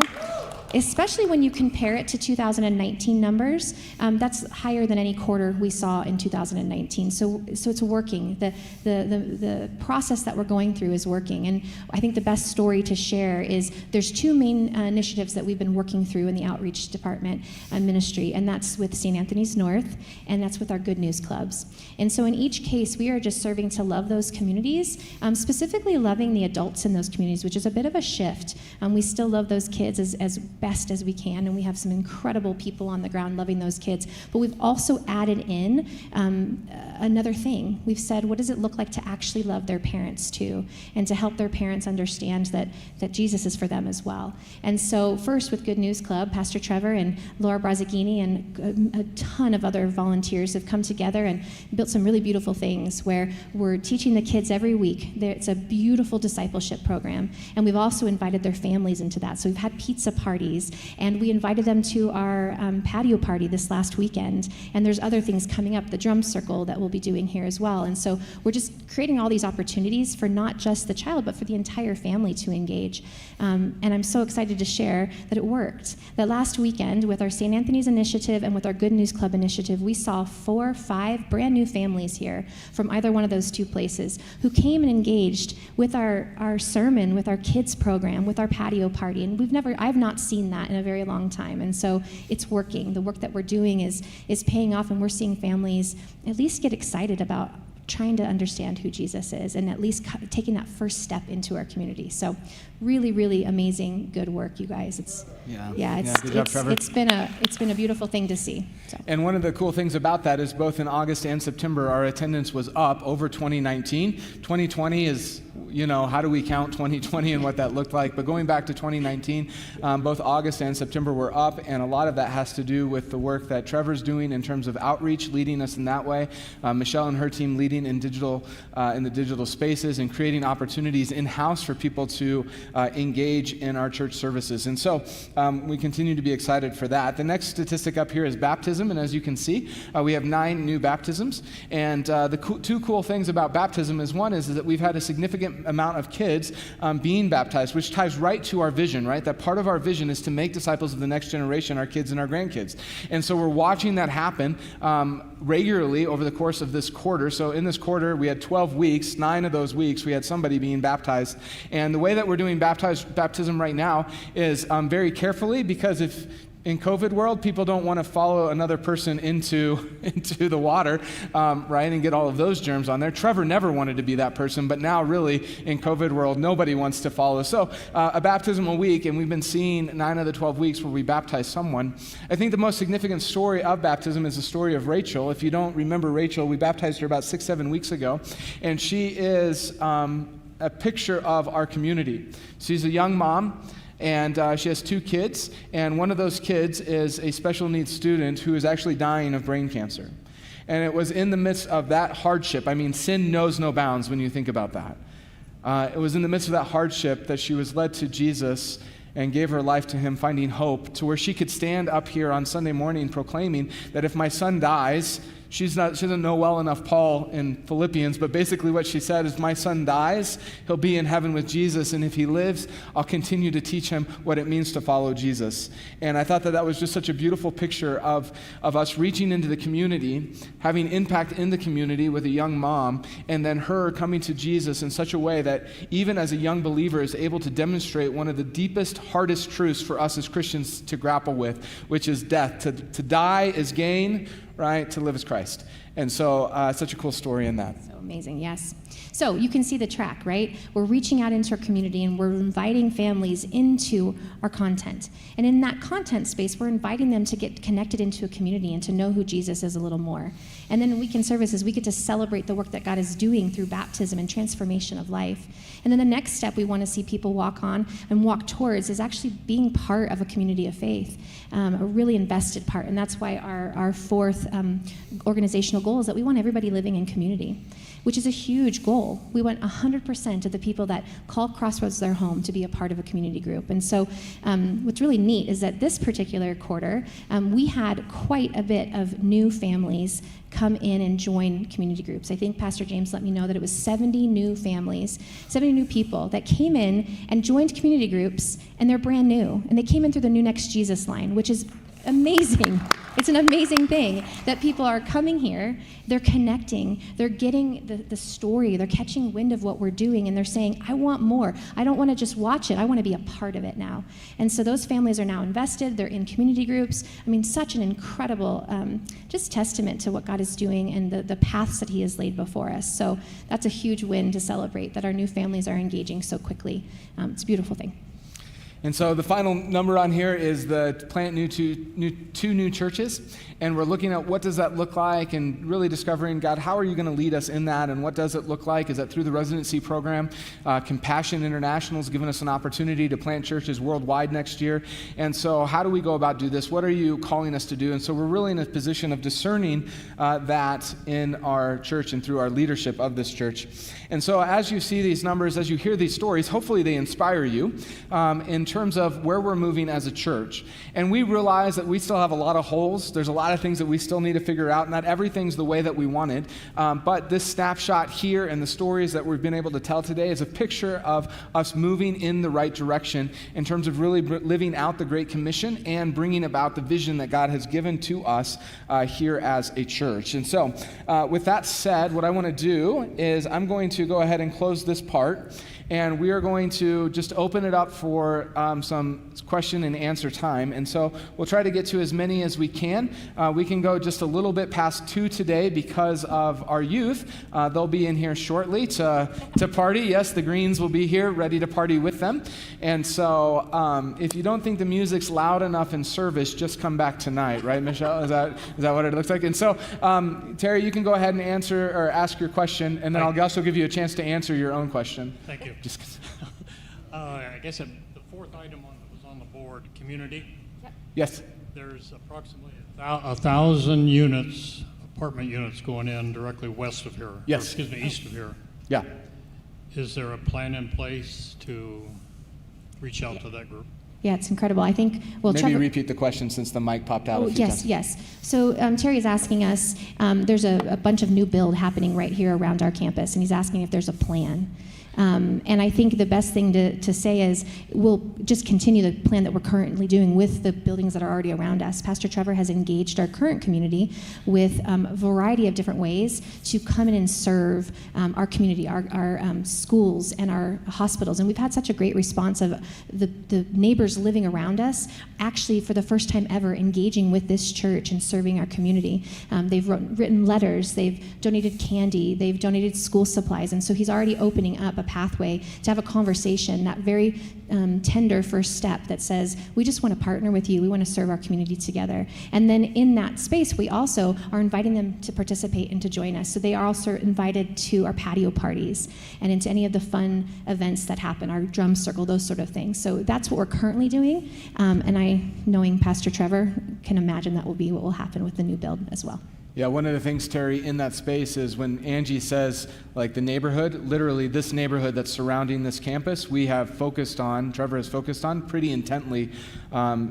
Especially when you compare it to 2019 numbers, that's higher than any quarter we saw in 2019. So it's working. The process that we're going through is working. And I think the best story to share is there's two main initiatives that we've been working through in the outreach department ministry, and that's with St. Anthony's North, and that's with our Good News Clubs. And so in each case, we are just serving to love those communities, specifically loving the adults in those communities, which is a bit of a shift. We still love those kids as best as we can, and we have some incredible people on the ground loving those kids. But we've also added in another thing. We've said, what does it look like to actually love their parents too, and to help their parents understand that Jesus is for them as well. And so first with Good News Club, Pastor Trevor and Laura Brazzachini and a ton of other volunteers have come together and built some really beautiful things where we're teaching the kids every week. It's a beautiful discipleship program, and we've also invited their families into that. So we've had pizza parties, and we invited them to our patio party this last weekend. And there's other things coming up, the drum circle that we'll be doing here as well. And so we're just creating all these opportunities for not just the child, but for the entire family to engage. And I'm so excited to share that it worked. That last weekend, with our St. Anthony's initiative and with our Good News Club initiative, we saw 4 or 5 brand new families here from either one of those two places who came and engaged with our sermon, with our kids program, with our patio party. And I've not seen that in a very long time. And so it's working. The work that we're doing is paying off, and we're seeing families at least get excited about trying to understand who Jesus is and at least taking that first step into our community. So really, really amazing, good work, you guys. Good job, Trevor. It's been a beautiful thing to see. So. And one of the cool things about that is both in August and September, our attendance was up over 2019. 2020 is, how do we count 2020 and what that looked like? But going back to 2019, both August and September were up, and a lot of that has to do with the work that Trevor's doing in terms of outreach, leading us in that way. Michelle and her team leading in the digital spaces and creating opportunities in-house for people to engage in our church services. And so we continue to be excited for that. The next statistic up here is baptism, and as you can see, we have 9 new baptisms. And the two cool things about baptism is one is that we've had a significant amount of kids being baptized, which ties right to our vision, right? That part of our vision is to make disciples of the next generation, our kids and our grandkids. And so we're watching that happen regularly over the course of this quarter. So in this quarter, we had 12 weeks. 9 of those weeks, we had somebody being baptized. And the way that we're doing baptism right now is very carefully, because if in COVID world, people don't want to follow another person into the water, right, and get all of those germs on there. Trevor never wanted to be that person, but now really in COVID world, nobody wants to follow. So a baptism a week, and we've been seeing 9 of the 12 weeks where we baptize someone. I think the most significant story of baptism is the story of Rachel. If you don't remember Rachel, we baptized her about 6-7 weeks ago, and she is a picture of our community. She's a young mom, and she has 2 kids, and one of those kids is a special needs student who is actually dying of brain cancer. And it was in the midst of that hardship. I mean, sin knows no bounds when you think about that. It was in the midst of that hardship that she was led to Jesus and gave her life to him, finding hope, to where she could stand up here on Sunday morning proclaiming that if my son dies, she doesn't know well enough Paul in Philippians, but basically what she said is, my son dies, he'll be in heaven with Jesus, and if he lives, I'll continue to teach him what it means to follow Jesus. And I thought that was just such a beautiful picture of us reaching into the community, having impact in the community with a young mom, and then her coming to Jesus in such a way that even as a young believer is able to demonstrate one of the deepest, hardest truths for us as Christians to grapple with, which is death. To die is gain, right? To live as Christ. And so such a cool story in that. So amazing, yes. So you can see the track, right? We're reaching out into our community and we're inviting families into our content. And in that content space, we're inviting them to get connected into a community and to know who Jesus is a little more. And then in weekend services, we get to celebrate the work that God is doing through baptism and transformation of life. And then the next step we want to see people walk on and walk towards is actually being part of a community of faith, a really invested part. And that's why our fourth organizational goal is that we want everybody living in community, which is a huge goal. We want 100% of the people that call Crossroads their home to be a part of a community group. And so what's really neat is that this particular quarter, we had quite a bit of new families come in and join community groups. I think Pastor James let me know that it was 70 new families, 70 new people that came in and joined community groups, and they're brand new. And they came in through the New Next Jesus line, which is amazing. It's an amazing thing that people are coming here, they're connecting, they're getting the story, they're catching wind of what we're doing, and they're saying, I want more. I don't want to just watch it, I want to be a part of it now. And so those families are now invested, they're in community groups. I mean, such an incredible just testament to what God is doing and the paths that he has laid before us. So that's a huge win to celebrate, that our new families are engaging so quickly. It's a beautiful thing. And so the final number on here is the plant two new churches. And we're looking at what does that look like and really discovering, God, how are you going to lead us in that? And what does it look like? Is that through the residency program? Compassion International has given us an opportunity to plant churches worldwide next year. And so how do we go about do this? What are you calling us to do? And so we're really in a position of discerning that in our church and through our leadership of this church. And so as you see these numbers, as you hear these stories, hopefully they inspire you in terms of where we're moving as a church. And we realize that we still have a lot of holes. There's a lot of things that we still need to figure out. Not everything's the way that we wanted. But this snapshot here and the stories that we've been able to tell today is a picture of us moving in the right direction in terms of really living out the Great Commission and bringing about the vision that God has given to us here as a church. And so with that said, what I want to do is I'm going to go ahead and close this part. And we are going to just open it up for some question and answer time. And so we'll try to get to as many as we can. We can go just a little bit past 2 today because of our youth. They'll be in here shortly to party. Yes, the Greens will be here ready to party with them. And so if you don't think the music's loud enough in service, just come back tonight, right, Michelle? Is that what it looks like? And so, Terry, you can go ahead and answer or ask your question, and then I'll also give you a chance to answer your own question. Thank you. I guess the fourth item was on the board, community. Yep. Yes. There's approximately 1,000 units, apartment units going in directly west of here. Yes. East of here. Yeah. Is there a plan in place to reach out to that group? Yeah, it's incredible. I think, Maybe Trevor, repeat the question since the mic popped out a few times. Yes. So Terry is asking us, there's a bunch of new build happening right here around our campus, and he's asking if there's a plan. And I think the best thing to say is we'll just continue the plan that we're currently doing with the buildings that are already around us. Pastor Trevor has engaged our current community with a variety of different ways to come in and serve our community, our schools and our hospitals. And we've had such a great response of the neighbors living around us actually for the first time ever engaging with this church and serving our community. They've written letters, they've donated candy, they've donated school supplies, and so he's already opening up a pathway to have a conversation, that very tender first step that says, we just want to partner with you, we want to serve our community together. And then in that space, we also are inviting them to participate and to join us. So they are also invited to our patio parties and into any of the fun events that happen, our drum circle, those sort of things. So that's what we're currently doing. And I, knowing Pastor Trevor, can imagine that will be what will happen with the new build as well. Yeah, one of the things, Terry, in that space is when Angie says, like the neighborhood, literally this neighborhood that's surrounding this campus, we have focused on, Trevor has focused on pretty intently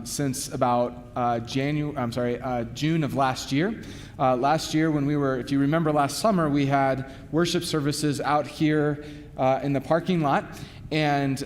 since about June of last year. Last year when we were, if you remember last summer, we had worship services out here in the parking lot. And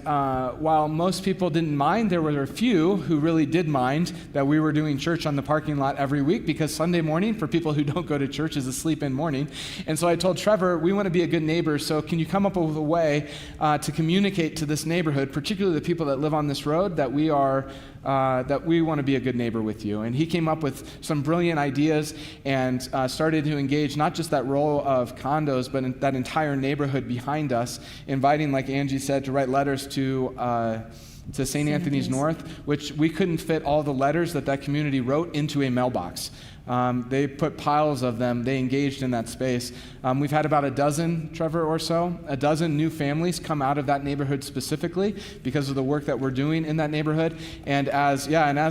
while most people didn't mind, there were a few who really did mind that we were doing church on the parking lot every week, because Sunday morning, for people who don't go to church, is a sleep-in morning. And so I told Trevor, we want to be a good neighbor, so can you come up with a way to communicate to this neighborhood, particularly the people that live on this road, that we want to be a good neighbor with you. And he came up with some brilliant ideas and started to engage not just that row of condos, but that entire neighborhood behind us, inviting, like Angie said, to write letters to St. Anthony's North, which we couldn't fit all the letters that community wrote into a mailbox. They put piles of them. They engaged in that space. We've had about a dozen new families come out of that neighborhood specifically because of the work that we're doing in that neighborhood. And as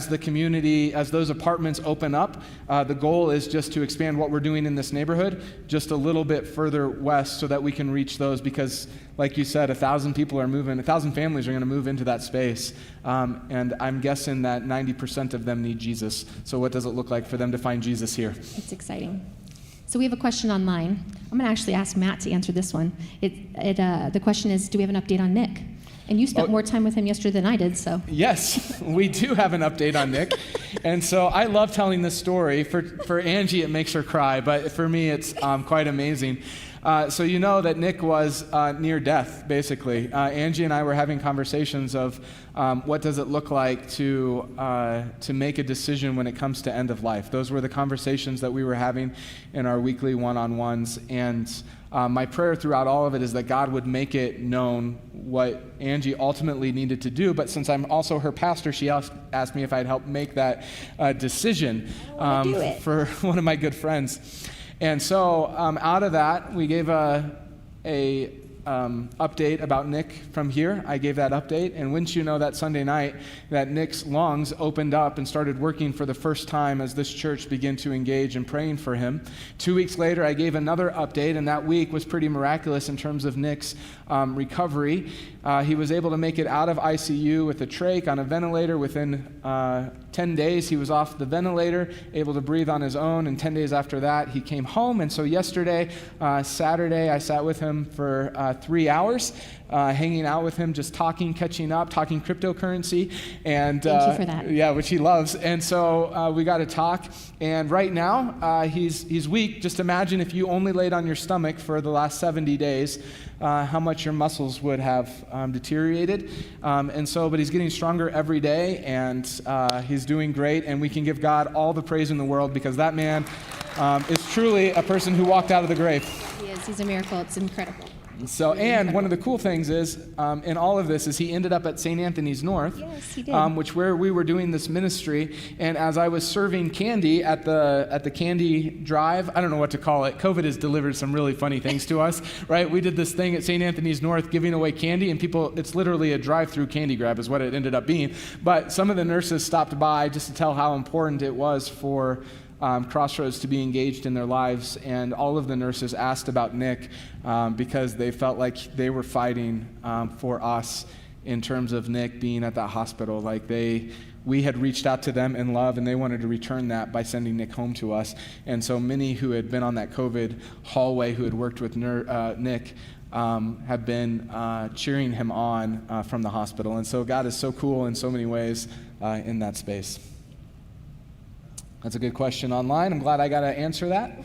the community, as those apartments open up, the goal is just to expand what we're doing in this neighborhood just a little bit further west so that we can reach those, because like you said, 1,000 families are going to move into that space. And I'm guessing that 90% of them need Jesus. So what does it look like for them to find Jesus here? It's exciting. So we have a question online. I'm going to actually ask Matt to answer this one. The question is, do we have an update on Nick? And you spent more time with him yesterday than I did, so. Yes, we do have an update on Nick. And so I love telling this story. For Angie, it makes her cry, but for me, it's quite amazing. So you know that Nick was near death, basically. Angie and I were having conversations of what does it look like to make a decision when it comes to end of life. Those were the conversations that we were having in our weekly one-on-ones. And my prayer throughout all of it is that God would make it known what Angie ultimately needed to do. But since I'm also her pastor, she asked me if I'd help make that decision for one of my good friends. And so out of that, we gave a update about Nick from here. I gave that update, and wouldn't you know, that Sunday night that Nick's lungs opened up and started working for the first time as this church began to engage in praying for him. 2 weeks later, I gave another update, and that week was pretty miraculous in terms of Nick's recovery. He was able to make it out of ICU with a trach on a ventilator. Within 10 days, he was off the ventilator, able to breathe on his own, and 10 days after that, he came home. And so yesterday, Saturday, I sat with him for 3 hours, hanging out with him, just talking, catching up, talking cryptocurrency. And thank you for that. Yeah, which he loves. And so we got to talk. And right now, he's weak. Just imagine if you only laid on your stomach for the last 70 days, how much your muscles would have deteriorated. But he's getting stronger every day, and he's doing great. And we can give God all the praise in the world, because that man is truly a person who walked out of the grave. He is. He's a miracle. It's incredible. So, and one of the cool things is, in all of this, is he ended up at St. Anthony's North, yes, he did. Where we were doing this ministry. And as I was serving candy at the candy drive, I don't know what to call it. COVID has delivered some really funny things to us, right? We did this thing at St. Anthony's North, giving away candy, and it's literally a drive-through candy grab is what it ended up being. But some of the nurses stopped by just to tell how important it was for Crossroads to be engaged in their lives, and all of the nurses asked about Nick because they felt like they were fighting for us in terms of Nick being at that hospital. Like we had reached out to them in love, and they wanted to return that by sending Nick home to us. And so many who had been on that COVID hallway, who had worked with Nick, have been cheering him on from the hospital. And so God is so cool in so many ways in that space. That's a good question online. I'm glad I got to answer that.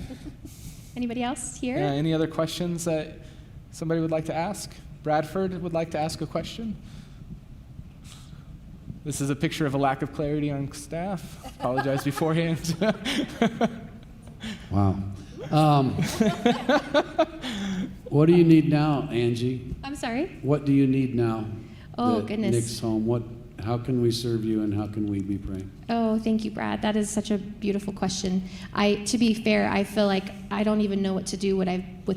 Anybody else here? Any other questions that somebody would like to ask? Bradford would like to ask a question. This is a picture of a lack of clarity on staff. Apologize beforehand. Wow. What do you need now, Angie? I'm sorry? What do you need now? Oh, that goodness. Nick's home. How can we serve you, and how can we be praying? Oh, thank you, Brad. That is such a beautiful question. To be fair, I feel like I don't even know what to do with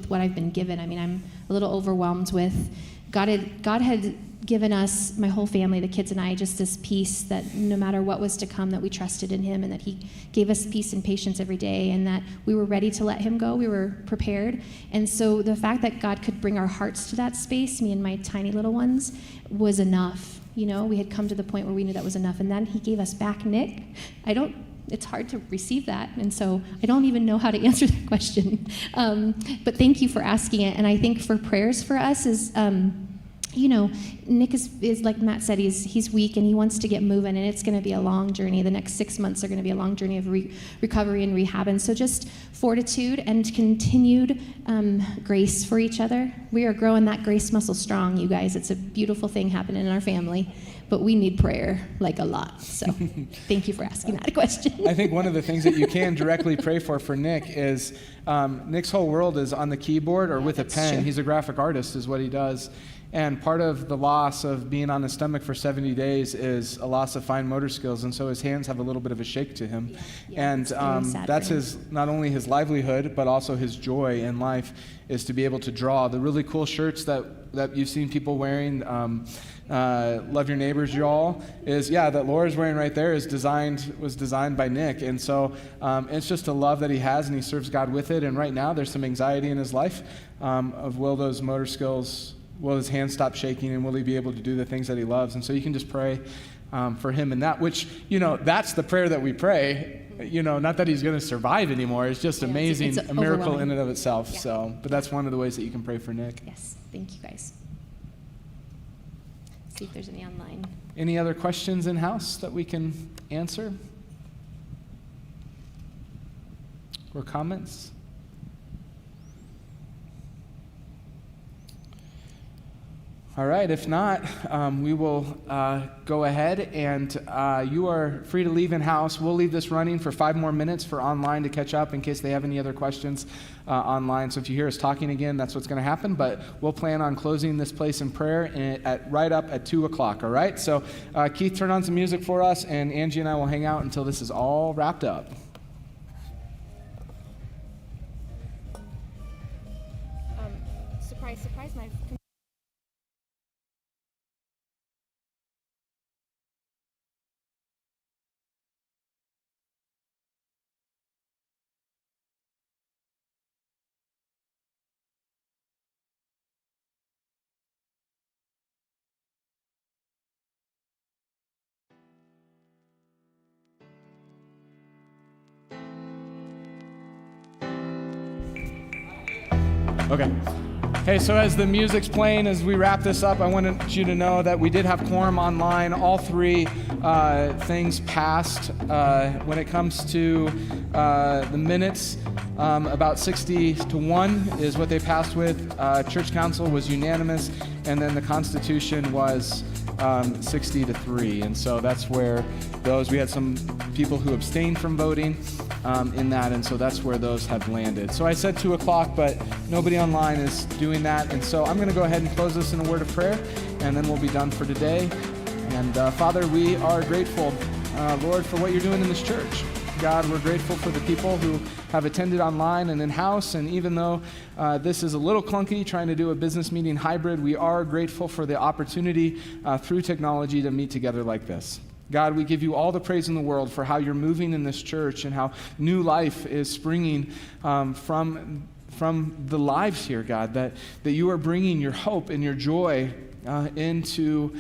what I've been given. I mean, I'm a little overwhelmed with God had given us, my whole family, the kids and I, just this peace that no matter what was to come, that we trusted in him, and that he gave us peace and patience every day, and that we were ready to let him go. We were prepared. And so the fact that God could bring our hearts to that space, me and my tiny little ones, was enough. You know, we had come to the point where we knew that was enough. And then he gave us back Nick. It's hard to receive that. And so I don't even know how to answer that question. But thank you for asking it. And I think for prayers for us is, you know, Nick is like Matt said, he's weak and he wants to get moving, and it's going to be a long journey. The next 6 months are going to be a long journey of recovery and rehab. And so just fortitude and continued grace for each other. We are growing that grace muscle strong, you guys. It's a beautiful thing happening in our family, but we need prayer like a lot. So thank you for asking that question. I think one of the things that you can directly pray for Nick is Nick's whole world is on the keyboard or with a pen. True. He's a graphic artist is what he does. And part of the loss of being on his stomach for 70 days is a loss of fine motor skills, and so his hands have a little bit of a shake to him. Yeah, And it's very sad that's for him. his not only his livelihood, but also his joy in life is to be able to draw. The really cool shirts that you've seen people wearing, Love Your Neighbors, y'all, that Laura's wearing right there was designed by Nick. And so it's just a love that he has, and he serves God with it. And right now there's some anxiety in his life of will those motor skills, will his hands stop shaking, and will he be able to do the things that he loves? And so you can just pray for him in that, which, that's the prayer that we pray. Not that he's going to survive anymore. It's just amazing, it's a miracle overwhelming. in and of itself. Yeah. So, but that's one of the ways that you can pray for Nick. Yes, thank you guys. See if there's any online. Any other questions in-house that we can answer? Or comments? All right, if not, we will go ahead, and you are free to leave in-house. We'll leave this running for 5 more minutes for online to catch up in case they have any other questions online. So if you hear us talking again, that's what's going to happen, but we'll plan on closing this place in prayer right up at 2 o'clock, all right? So Keith, turn on some music for us, and Angie and I will hang out until this is all wrapped up. Surprise, my Okay. Hey, so as the music's playing, as we wrap this up, I wanted you to know that we did have quorum online. All 3 things passed. When it comes to the minutes, about 60-1 is what they passed with. Church council was unanimous, and then the Constitution was 60-3. And so that's where we had some people who abstained from voting in that, and so that's where those have landed. So I said 2 o'clock, but nobody online is doing that, and so I'm going to go ahead and close this in a word of prayer, and then we'll be done for today. And Father, we are grateful, Lord, for what you're doing in this church. God, we're grateful for the people who have attended online and in-house, and even though this is a little clunky, trying to do a business meeting hybrid, we are grateful for the opportunity through technology to meet together like this. God, we give you all the praise in the world for how you're moving in this church and how new life is springing from the lives here, God, that you are bringing your hope and your joy into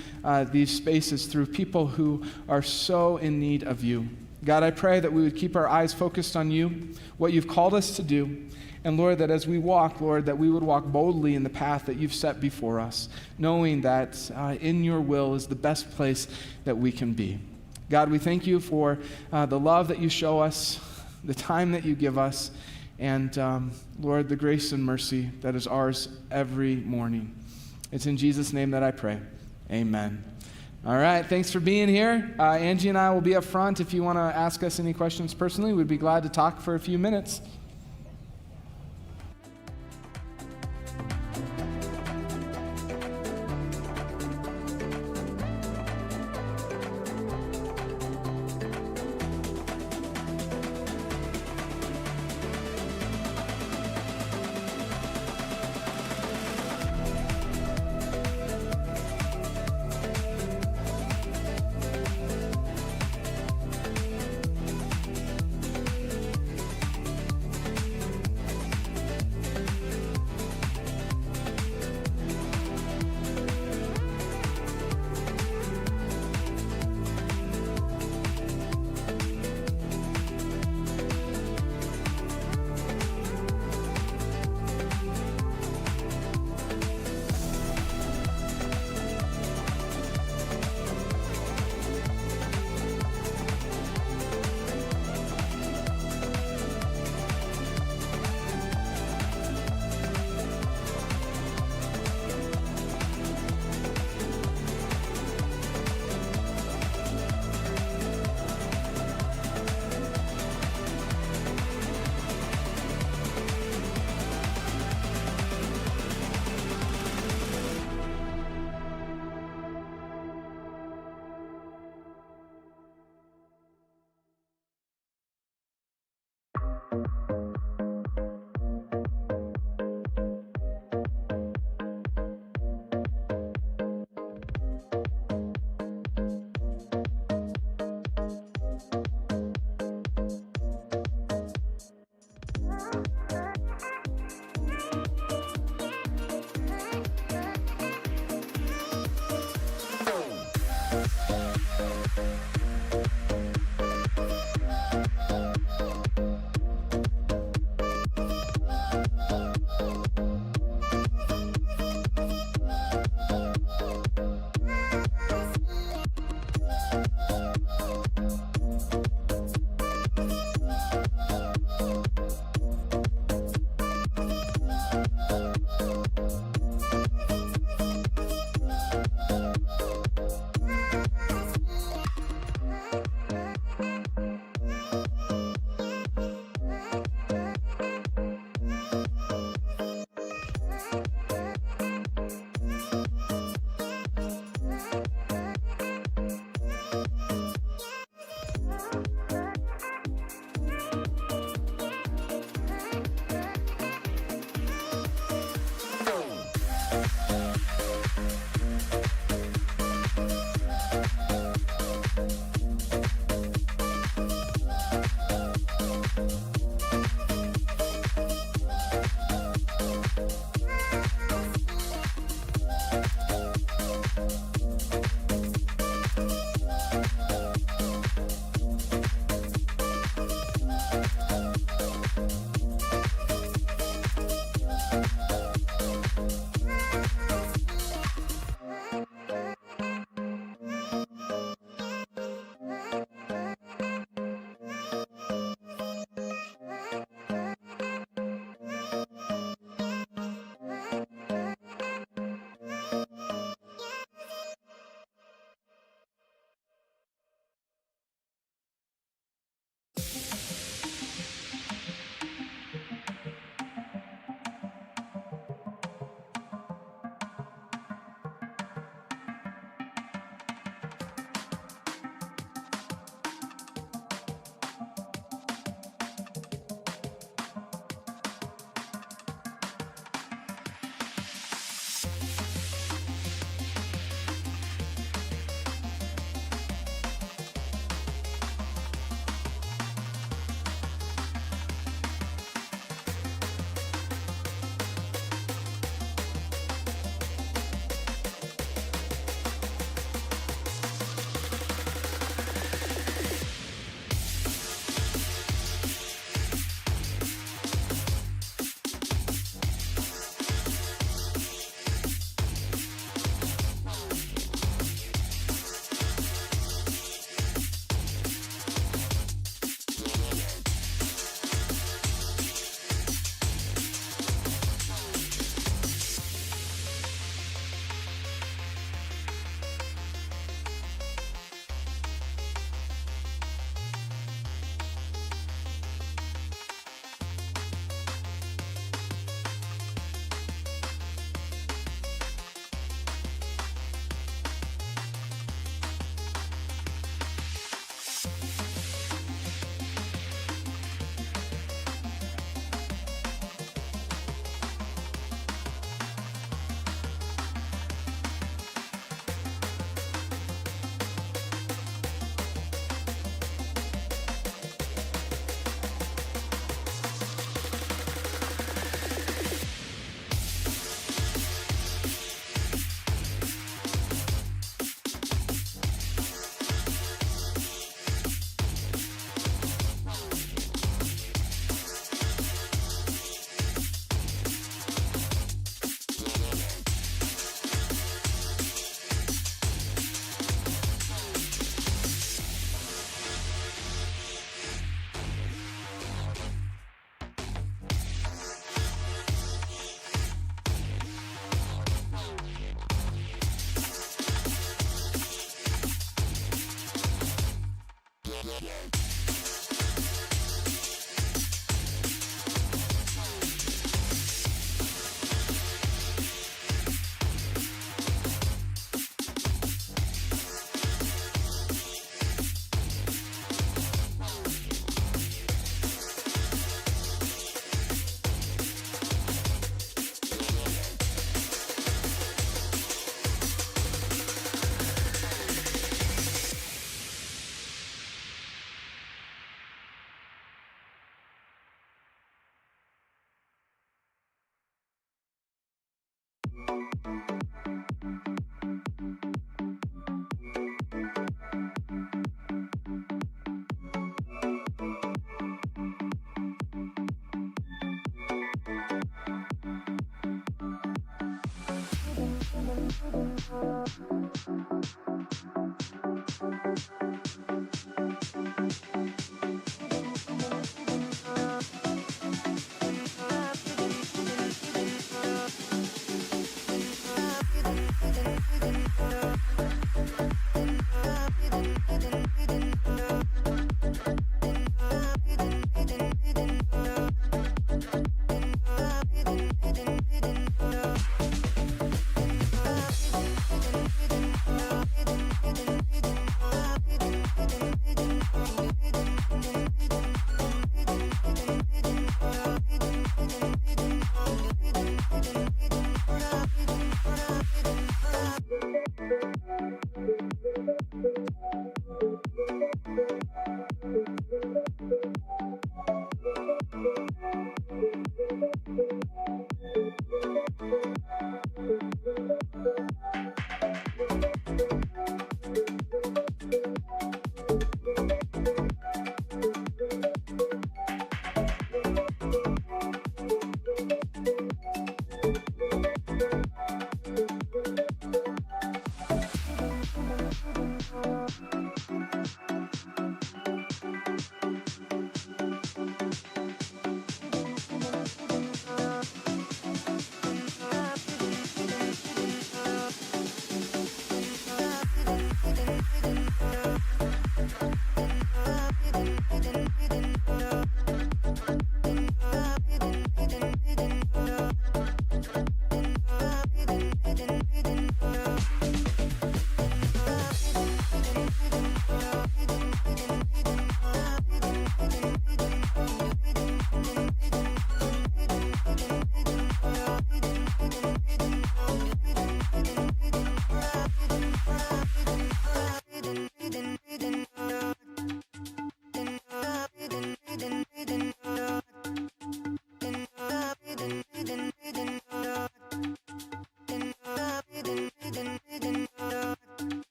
these spaces through people who are so in need of you. God, I pray that we would keep our eyes focused on you, what you've called us to do, and Lord, that as we walk, Lord, that we would walk boldly in the path that you've set before us, knowing that in your will is the best place that we can be. God, we thank you for the love that you show us, the time that you give us, and Lord, the grace and mercy that is ours every morning. It's in Jesus' name that I pray. Amen. All right, thanks for being here. Angie and I will be up front. If you want to ask us any questions personally, we'd be glad to talk for a few minutes.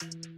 Thank you.